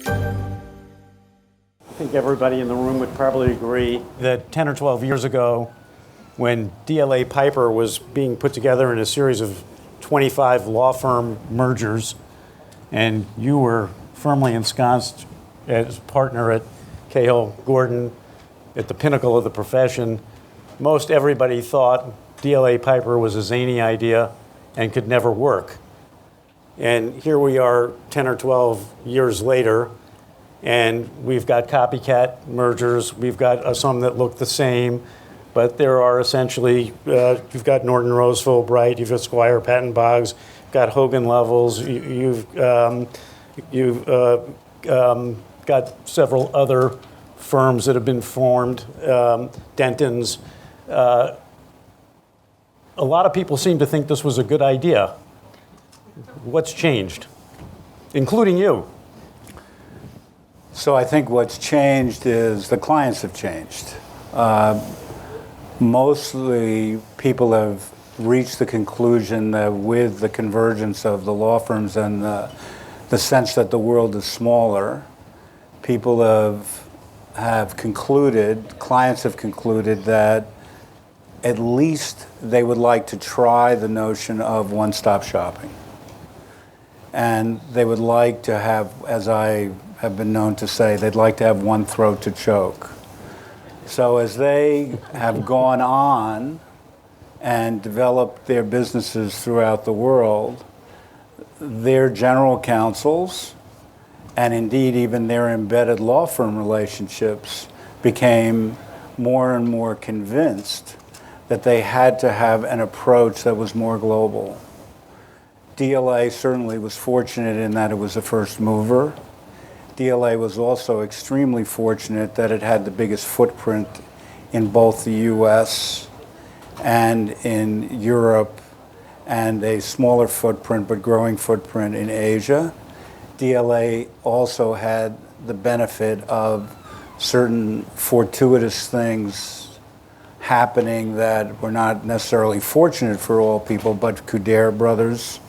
I think everybody in the room would probably agree that 10 or 12 years ago, when DLA Piper was being put together in a series of 25 law firm mergers, and you were firmly ensconced as partner at Cahill Gordon at the pinnacle of the profession, most everybody thought DLA Piper was a zany idea and could never work. And here we are 10 or 12 years later, and we've got copycat mergers. We've got some that look the same, but there are essentially, you've got Norton Rose Fulbright, you've got Squire Patton Boggs, you've got Hogan Lovells, you've got several other firms that have been formed, Dentons. A lot of people seem to think this was a good idea. What's changed, including you? So I think what's changed is the clients have changed. Mostly people have reached the conclusion that with the convergence of the law firms and the sense that the world is smaller, people have concluded, clients have concluded that at least they would like to try the notion of one-stop shopping. And they would like to have, as I have been known to say, they'd like to have one throat to choke. So as they have gone on and developed their businesses throughout the world, their general counsels, and indeed even their embedded law firm relationships, became more and more convinced that they had to have an approach that was more global. DLA certainly was fortunate in that it was a first mover. DLA was also extremely fortunate that it had the biggest footprint in both the US and in Europe, and a smaller footprint but growing footprint in Asia. DLA also had the benefit of certain fortuitous things happening that were not necessarily fortunate for all people, but Kudare Brothers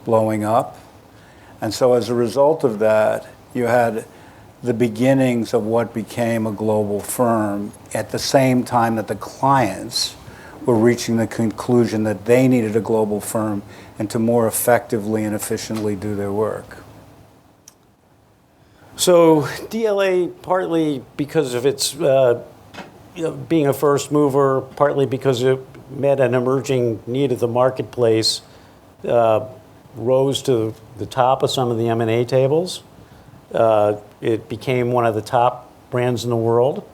blowing up. And so as a result of that, you had the beginnings of what became a global firm at the same time that the clients were reaching the conclusion that they needed a global firm and to more effectively and efficiently do their work. So DLA, partly because of its being a first mover, partly because it met an emerging need of the marketplace, rose to the top of some of the M&A tables. It became one of the top brands in the world.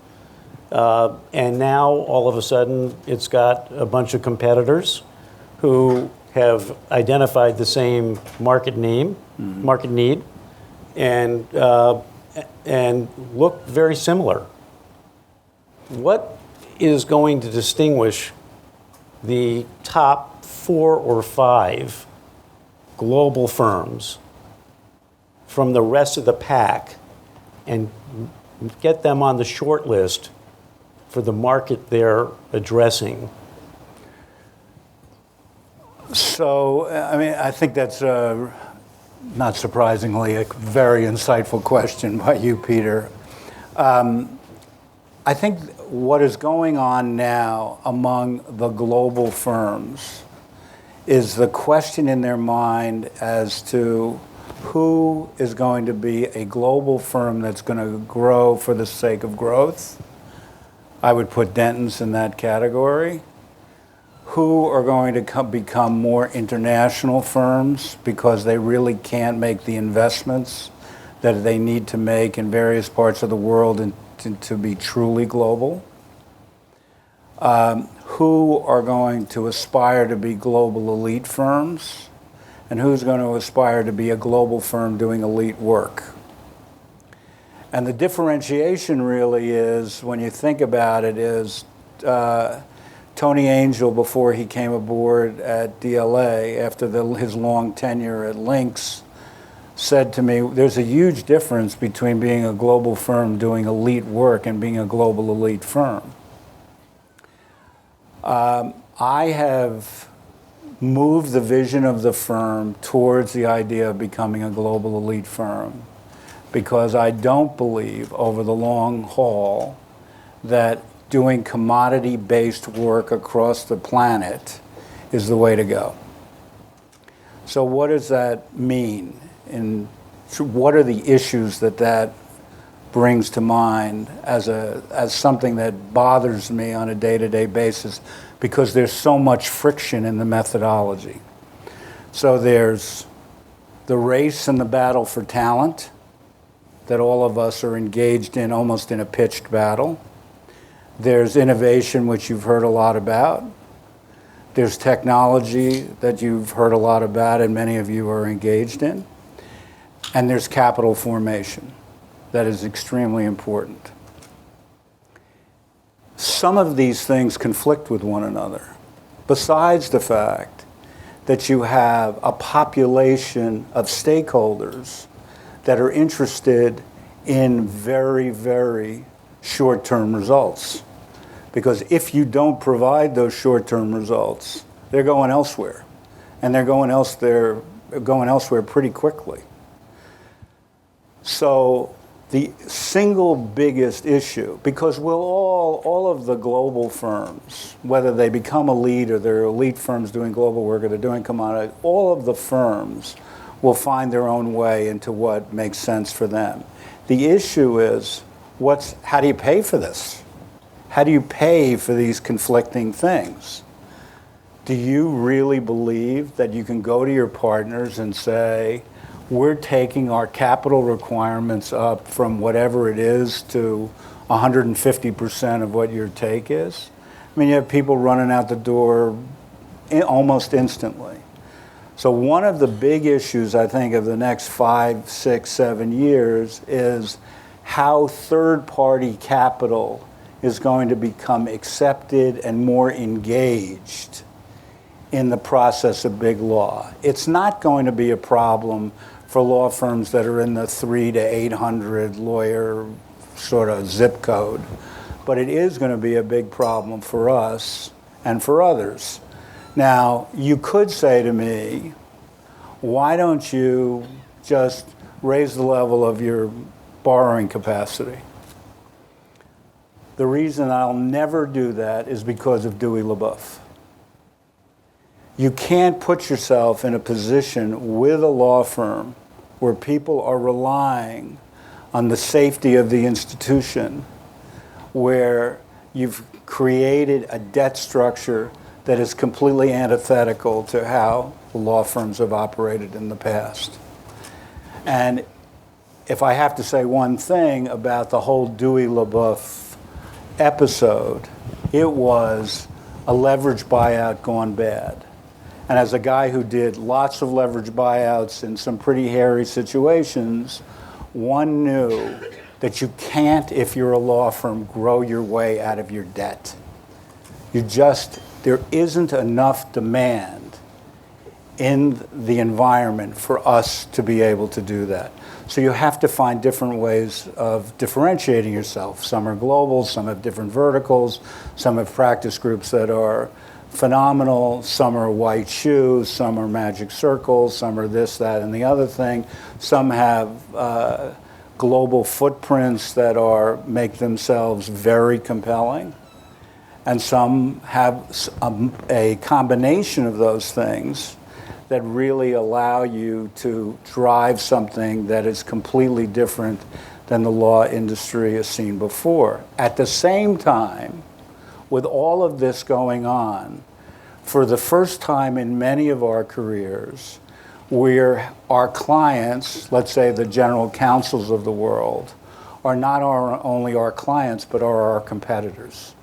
And now, all of a sudden, it's got a bunch of competitors who have identified the same market need, and look very similar. What is going to distinguish the top 4 or 5 global firms from the rest of the pack and get them on the short list for the market they're addressing? So, I mean, I think that's not surprisingly a very insightful question by you, Peter. I think what is going on now among the global firms is the question in their mind as to who is going to be a global firm that's going to grow for the sake of growth. I would put Dentons in that category. Who are going to become more international firms because they really can't make the investments that they need to make in various parts of the world and to be truly global. Who are going to aspire to be global elite firms, and who's going to aspire to be a global firm doing elite work. And the differentiation really is, when you think about it, is Tony Angel, before he came aboard at DLA, after his long tenure at Lynx, said to me, there's a huge difference between being a global firm doing elite work and being a global elite firm. I have moved the vision of the firm towards the idea of becoming a global elite firm. because I don't believe over the long haul that doing commodity-based work across the planet is the way to go. So what does that mean? And what are the issues that brings to mind as something that bothers me on a day-to-day basis, because there's so much friction in the methodology? So there's the race and the battle for talent that all of us are engaged in, almost in a pitched battle. There's innovation, which you've heard a lot about. There's technology that you've heard a lot about and many of you are engaged in. And there's capital formation that is extremely important. Some of these things conflict with one another, besides the fact that you have a population of stakeholders that are interested in very, very short-term results. Because if you don't provide those short-term results, they're going elsewhere. And they're going elsewhere pretty quickly. So the single biggest issue, because all of the global firms, whether they become elite or they're elite firms doing global work or they're doing commodity, all of the firms will find their own way into what makes sense for them. The issue is, how do you pay for this? How do you pay for these conflicting things? Do you really believe that you can go to your partners and say, we're taking our capital requirements up from whatever it is to 150% of what your take is? I mean, you have people running out the door almost instantly. So one of the big issues, I think, of the next 5, 6, 7 years is how third-party capital is going to become accepted and more engaged in the process of big law. It's not going to be a problem for law firms that are in the 300 to 800 lawyer sort of zip code, but it is going to be a big problem for us and for others. Now, you could say to me, why don't you just raise the level of your borrowing capacity? The reason I'll never do that is because of Dewey LaBeouf. You can't put yourself in a position with a law firm where people are relying on the safety of the institution, where you've created a debt structure that is completely antithetical to how the law firms have operated in the past. And if I have to say one thing about the whole Dewey LaBeouf episode, it was a leverage buyout gone bad. And as a guy who did lots of leverage buyouts in some pretty hairy situations, one knew that you can't, if you're a law firm, grow your way out of your debt. There isn't enough demand in the environment for us to be able to do that. So you have to find different ways of differentiating yourself. Some are global, some have different verticals, some have practice groups that are phenomenal, some are white shoes, some are magic circles, some are this, that, and the other thing. Some have global footprints that make themselves very compelling. And some have a combination of those things that really allow you to drive something that is completely different than the law industry has seen before. At the same time, with all of this going on, for the first time in many of our careers, where our clients, let's say the general counsels of the world, are not only our clients, but are our competitors.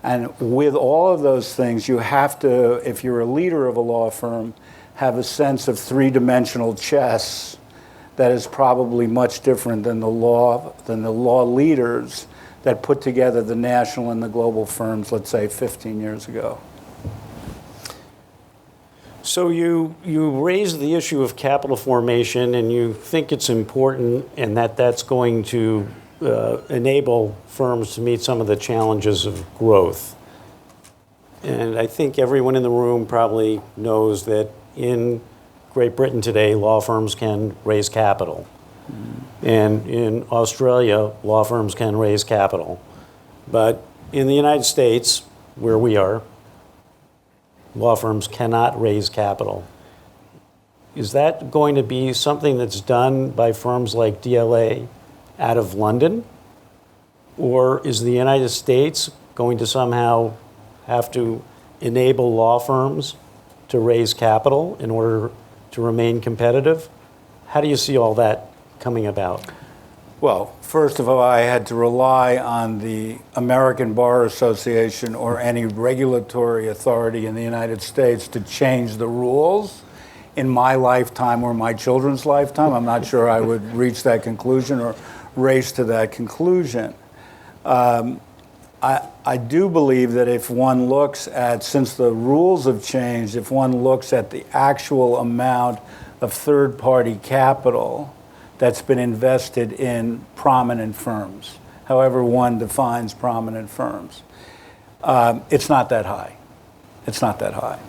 And with all of those things, you have to, if you're a leader of a law firm, have a sense of three-dimensional chess that is probably much different than the law leaders that put together the national and the global firms, let's say 15 years ago. So you raise the issue of capital formation, and you think it's important, and that's going to enable firms to meet some of the challenges of growth. And I think everyone in the room probably knows that in Great Britain today, law firms can raise capital. And in Australia, law firms can raise capital. But in the United States, where we are, law firms cannot raise capital. Is that going to be something that's done by firms like DLA out of London? Or is the United States going to somehow have to enable law firms to raise capital in order to remain competitive? How do you see all that coming about? Well, first of all, I had to rely on the American Bar Association or any regulatory authority in the United States to change the rules in my lifetime or my children's lifetime. I'm not sure I would reach that conclusion or race to that conclusion. I do believe that if one looks at, since the rules have changed, if one looks at the actual amount of third-party capital that's been invested in prominent firms, however one defines prominent firms, it's not that high. It's not that high.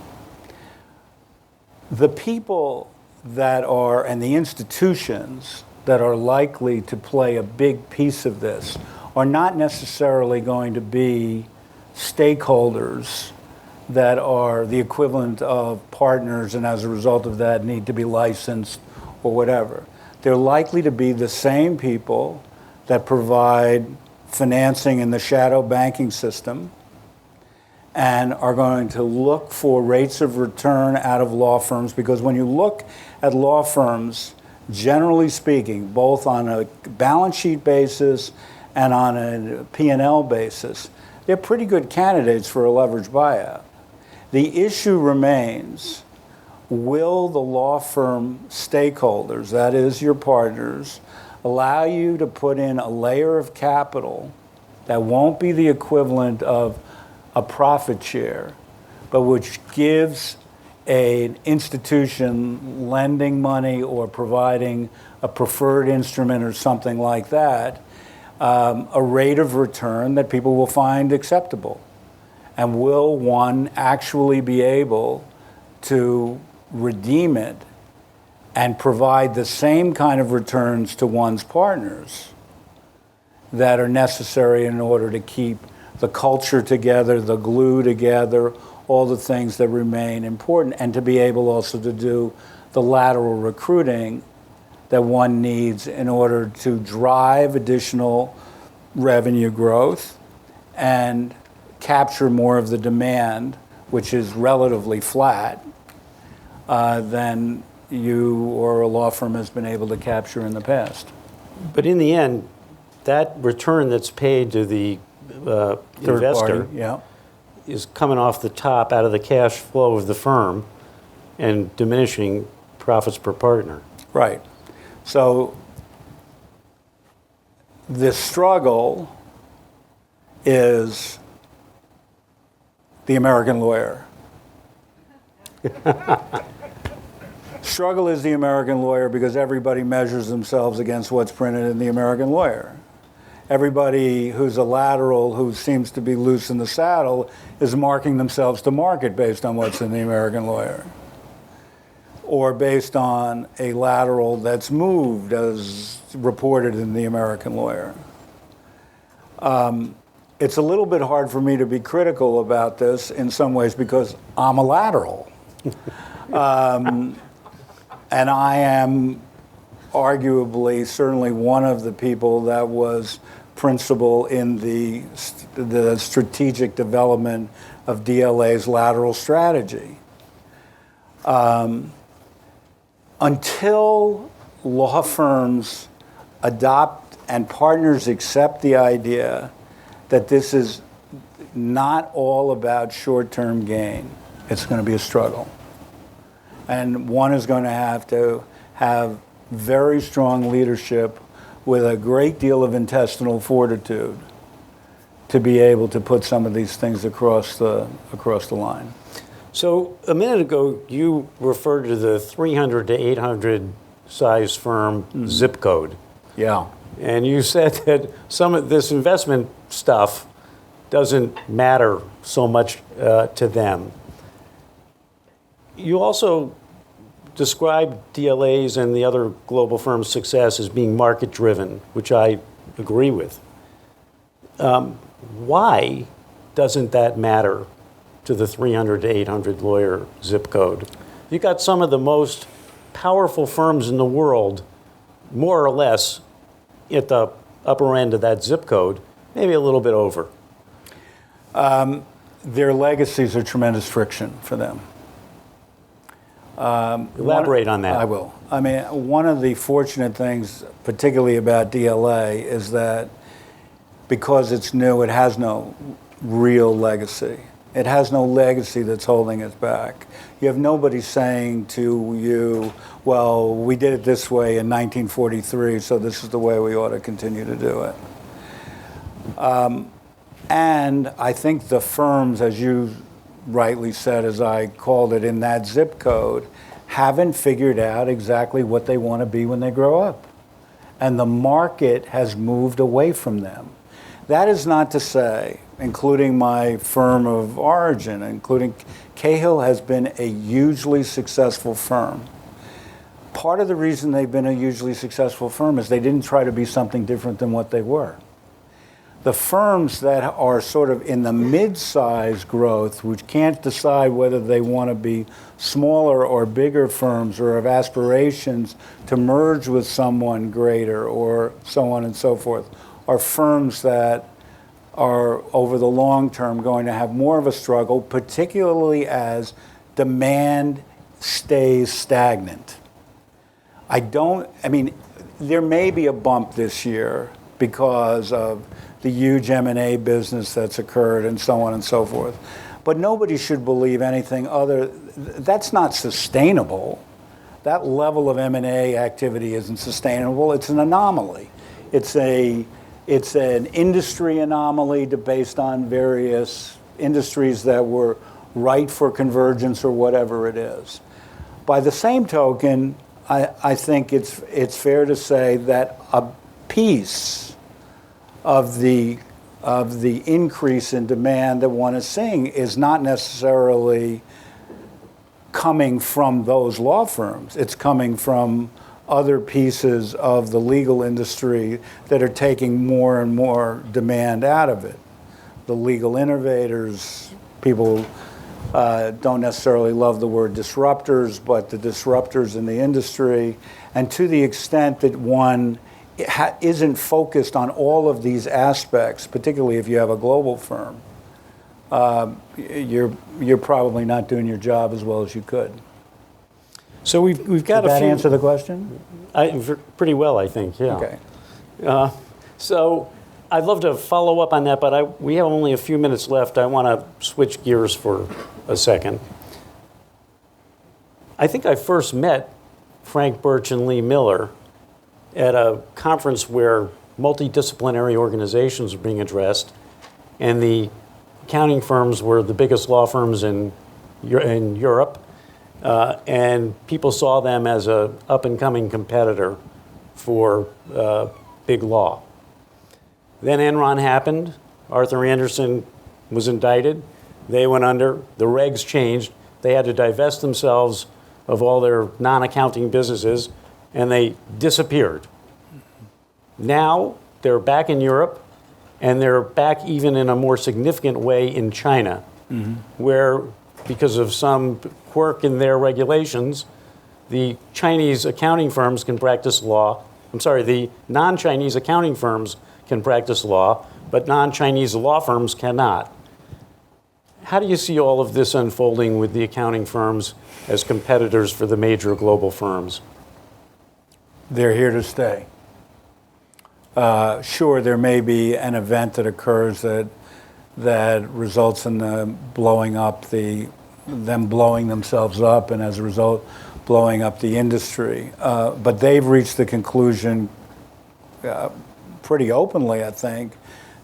The people that are, and the institutions that are likely to play a big piece of this are not necessarily going to be stakeholders that are the equivalent of partners and as a result of that need to be licensed or whatever. They're likely to be the same people that provide financing in the shadow banking system and are going to look for rates of return out of law firms, because when you look at law firms, generally speaking, both on a balance sheet basis and on a P&L basis, they're pretty good candidates for a leveraged buyout. The issue remains, will the law firm stakeholders, that is your partners, allow you to put in a layer of capital that won't be the equivalent of a profit share, but which gives an institution lending money or providing a preferred instrument or something like that, a rate of return that people will find acceptable? And will one actually be able to redeem it and provide the same kind of returns to one's partners that are necessary in order to keep the culture together, the glue together, all the things that remain important, and to be able also to do the lateral recruiting that one needs in order to drive additional revenue growth and capture more of the demand, which is relatively flat, than you or a law firm has been able to capture in the past. But in the end, that return that's paid to the investor is coming off the top out of the cash flow of the firm and diminishing profits per partner. Right. So the struggle is the American lawyer. Struggle is the American lawyer because everybody measures themselves against what's printed in the American lawyer. Everybody who's a lateral who seems to be loose in the saddle is marking themselves to market based on what's in the American lawyer, or based on a lateral that's moved as reported in the American lawyer. It's a little bit hard for me to be critical about this in some ways because I'm a lateral. And I am arguably certainly one of the people that was principal in the strategic development of DLA's lateral strategy. Until law firms adopt and partners accept the idea that this is not all about short-term gain, it's going to be a struggle. And one is going to have very strong leadership with a great deal of intestinal fortitude to be able to put some of these things across the line. So a minute ago, you referred to the 300 to 800 size firm zip code. Yeah. And you said that some of this investment stuff doesn't matter so much to them. You also described DLA's and the other global firms' success as being market-driven, which I agree with. Why doesn't that matter to the 300 to 800 lawyer zip code? You got some of the most powerful firms in the world, more or less, at the upper end of that zip code, maybe a little bit over. Their legacies are tremendous friction for them. Elaborate on that. I will. I mean, one of the fortunate things, particularly about DLA, is that because it's new, it has no real legacy. It has no legacy that's holding it back. You have nobody saying to you, well, we did it this way in 1943, so this is the way we ought to continue to do it. And I think the firms, as you rightly said, as I called it, in that zip code, haven't figured out exactly what they want to be when they grow up. And the market has moved away from them. That is not to say, including my firm of origin, including Cahill, has been a hugely successful firm. Part of the reason they've been a hugely successful firm is they didn't try to be something different than what they were. The firms that are sort of in the mid-size growth, which can't decide whether they want to be smaller or bigger firms or have aspirations to merge with someone greater or so on and so forth, are firms that are over the long term going to have more of a struggle, particularly as demand stays stagnant. There may be a bump this year because of the huge M&A business that's occurred and so on and so forth. But nobody should believe anything that's not sustainable. That level of M&A activity isn't sustainable. It's an anomaly. It's an industry anomaly based on various industries that were right for convergence or whatever it is. By the same token, I think it's fair to say that a piece of the increase in demand that one is seeing is not necessarily coming from those law firms. It's coming from other pieces of the legal industry that are taking more and more demand out of it. The legal innovators, people don't necessarily love the word disruptors, but the disruptors in the industry. And to the extent that one isn't focused on all of these aspects, particularly if you have a global firm, you're probably not doing your job as well as you could. So we've got Did that answer the question? Pretty well, I think, yeah. Okay. So I'd love to follow up on that, but we have only a few minutes left. I want to switch gears for a second. I think I first met Frank Birch and Lee Miller at a conference where multidisciplinary organizations were being addressed, and the accounting firms were the biggest law firms in Europe, and people saw them as a up-and-coming competitor for big law. Then Enron happened. Arthur Andersen was indicted. They went under. The regs changed. They had to divest themselves of all their non-accounting businesses, and they disappeared. Now they're back in Europe, and they're back even in a more significant way in China, where, because of some quirk in their regulations, the Chinese accounting firms can practice law. The non-Chinese accounting firms can practice law, but non-Chinese law firms cannot. How do you see all of this unfolding with the accounting firms as competitors for the major global firms? They're here to stay. Sure, there may be an event that occurs that results in them blowing themselves up, and as a result, blowing up the industry. But they've reached the conclusion pretty openly, I think,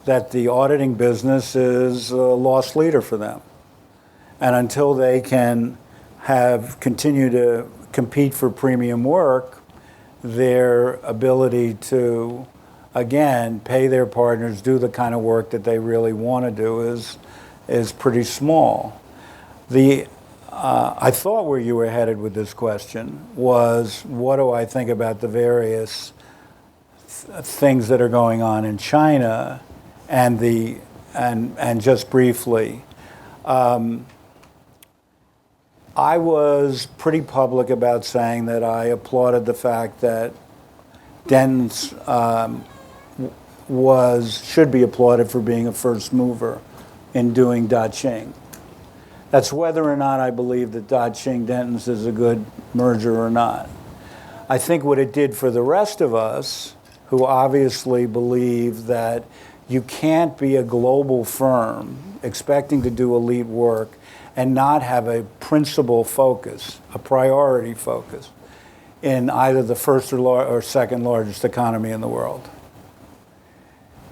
that the auditing business is a lost leader for them. And until they can continue to compete for premium work, their ability to, again, pay their partners, do the kind of work that they really want to do is pretty small. I thought where you were headed with this question was, what do I think about the various things that are going on in China, and just briefly, I was pretty public about saying that I applauded the fact that Dentons should be applauded for being a first mover in doing Daqing. That's whether or not I believe that Daqing Dentons is a good merger or not. I think what it did for the rest of us, who obviously believe that you can't be a global firm expecting to do elite work and not have a principal focus, a priority focus, in either the first or second largest economy in the world.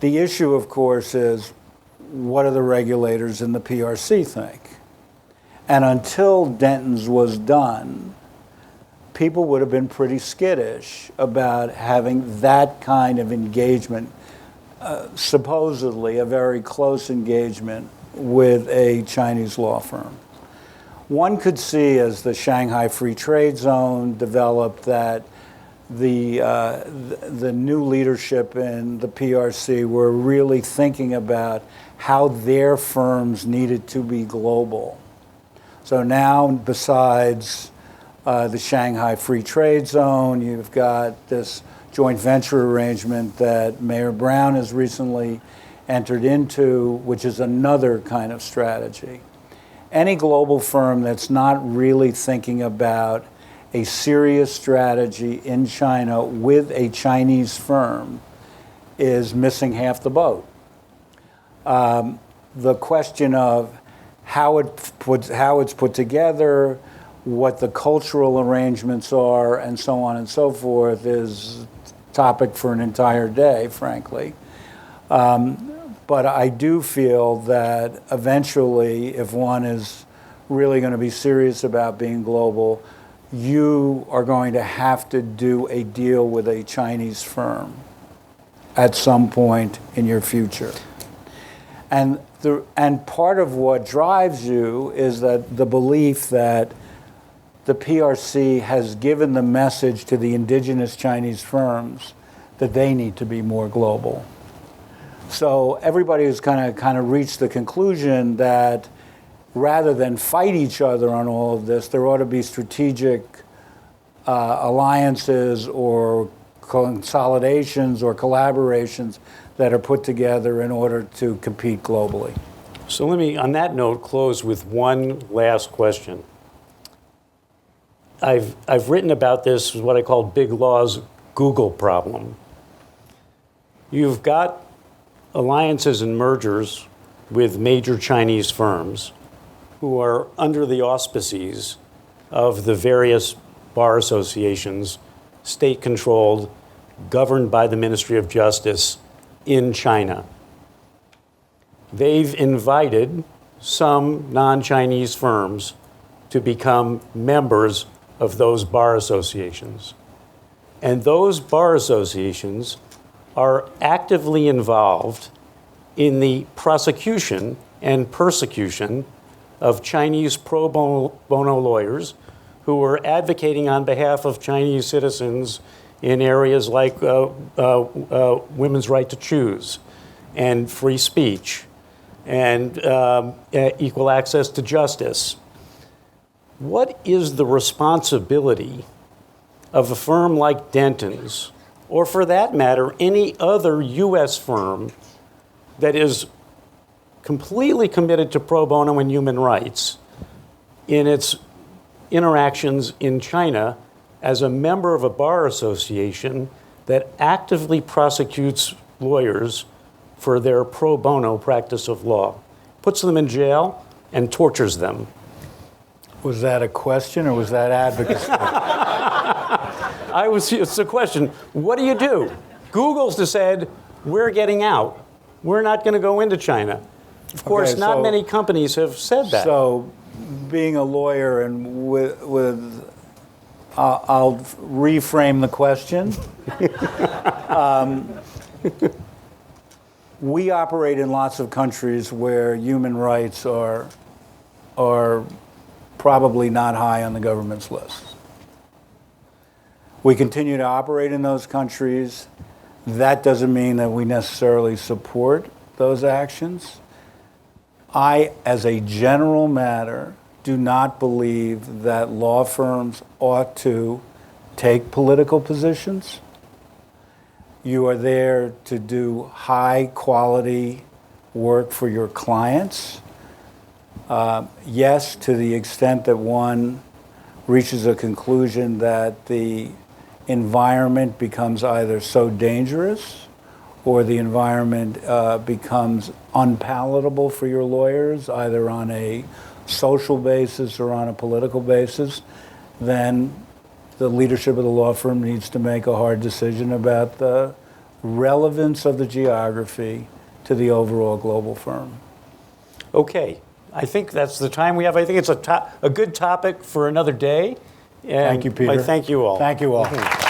The issue, of course, is what do the regulators in the PRC think? And until Dentons was done, people would have been pretty skittish about having that kind of engagement, supposedly a very close engagement with a Chinese law firm. One could see, as the Shanghai Free Trade Zone developed, that the new leadership in the PRC were really thinking about how their firms needed to be global. So now, besides the Shanghai Free Trade Zone, you've got this joint venture arrangement that Mayor Brown has recently entered into, which is another kind of strategy. Any global firm that's not really thinking about a serious strategy in China with a Chinese firm is missing half the boat. The question of how it's put together, what the cultural arrangements are, and so on and so forth is topic for an entire day, frankly. But I do feel that eventually, if one is really going to be serious about being global, you are going to have to do a deal with a Chinese firm at some point in your future. And part of what drives you is that the belief that the PRC has given the message to the indigenous Chinese firms that they need to be more global. So everybody has kind of reached the conclusion that rather than fight each other on all of this, there ought to be strategic alliances or consolidations or collaborations that are put together in order to compete globally. So let me, on that note, close with one last question. I've written about this, what I call Big Law's Google problem. You've got alliances and mergers with major Chinese firms who are under the auspices of the various bar associations, state-controlled, governed by the Ministry of Justice in China. They've invited some non-Chinese firms to become members of those bar associations. And those bar associations are actively involved in the prosecution and persecution of Chinese pro bono lawyers who are advocating on behalf of Chinese citizens in areas like women's right to choose and free speech and equal access to justice. What is the responsibility of a firm like Dentons, or for that matter, any other U.S. firm that is completely committed to pro bono and human rights in its interactions in China as a member of a bar association that actively prosecutes lawyers for their pro bono practice of law, puts them in jail, and tortures them? Was that a question or was that advocacy? It's a question. What do you do? Google's said, we're getting out. We're not going to go into China. Of course, not many companies have said that. So, being a lawyer and I'll reframe the question. We operate in lots of countries where human rights are probably not high on the government's list. We continue to operate in those countries. That doesn't mean that we necessarily support those actions. I, as a general matter, do not believe that law firms ought to take political positions. You are there to do high quality work for your clients. Yes, to the extent that one reaches a conclusion that the environment becomes either so dangerous or the environment becomes unpalatable for your lawyers, either on a social basis or on a political basis, then the leadership of the law firm needs to make a hard decision about the relevance of the geography to the overall global firm. Okay, I think that's the time we have. I think it's a good topic for another day. And Thank you, Peter. I thank you all. Thank you all.